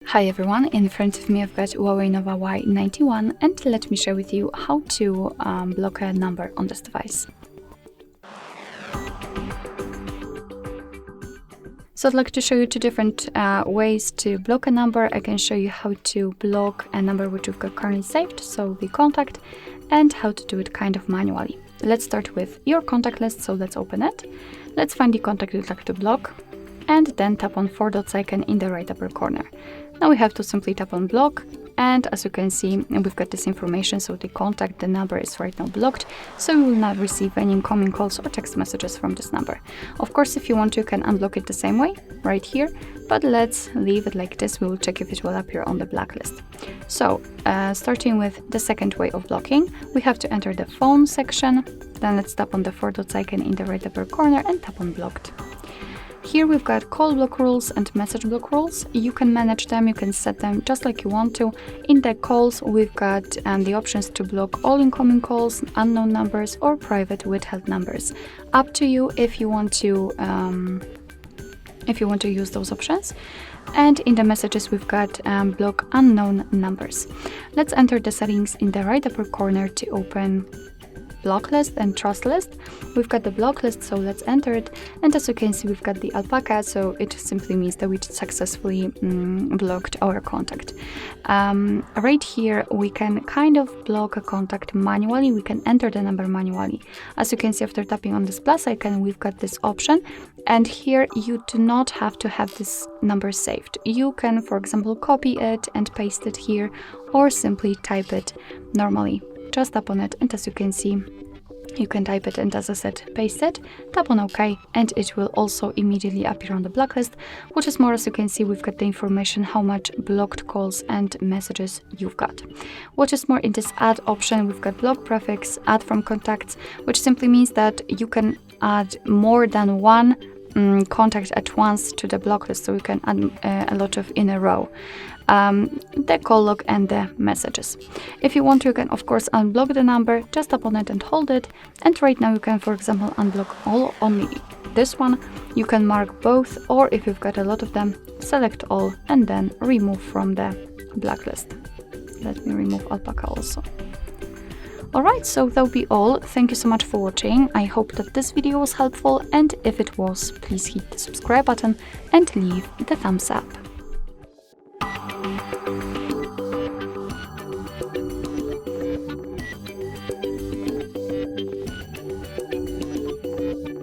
Hi everyone, in front of me I've got HUAWEI Nova Y91 and let me share with you how to block a number on this device. So I'd like to show you two different ways to block a number. I can show you how to block a number which we've got currently saved, so the contact, and how to do it kind of manually. Let's start with your contact list, so let's open it. Let's find the contact you'd like to block and then tap on 4 dots icon in the right upper corner. Now we have to simply tap on block, and as you can see, we've got this information, so the contact, the number is right now blocked, so you will not receive any incoming calls or text messages from this number. Of course, if you want to, you can unblock it the same way, right here, but let's leave it like this. We will check if it will appear on the blacklist. So, starting with the second way of blocking, we have to enter the phone section, then let's tap on the 4 dots icon in the right upper corner and tap on blocked. Here we've got call block rules and message block rules. You can manage them, you can set them just like you want to. In the calls, we've got the options to block all incoming calls, unknown numbers, or private withheld numbers. Up to you if you want to use those options. And in the messages, we've got block unknown numbers. Let's enter the settings in the right upper corner to open block list and trust list. We've got the block list, so let's enter it, and as you can see, we've got the alpaca, so it simply means that we successfully blocked our contact. Right here we can kind of block a contact manually. We can enter the number manually. As you can see, after tapping on this plus icon, we've got this option, and here you do not have to have this number saved. You can, for example, copy it and paste it here, or simply type it normally. Just tap on it, and as you can see, you can type it, and as I said, paste it, tap on OK, and it will also immediately appear on the blacklist. Which is more, as you can see, we've got the information how much blocked calls and messages you've got. What is more, in this add option, we've got block prefix, add from contacts, which simply means that you can add more than one contact at once to the block list, so you can add a lot of in a row. The call log and the messages. If you want to, you can of course unblock the number, just tap on it and hold it, and right now you can, for example, unblock only this one. You can mark both, or if you've got a lot of them, select all and then remove from the blacklist. Let me remove alpaca also. Alright, so that'll be all. Thank you so much for watching. I hope that this video was helpful, and if it was, please hit the subscribe button and leave the thumbs up.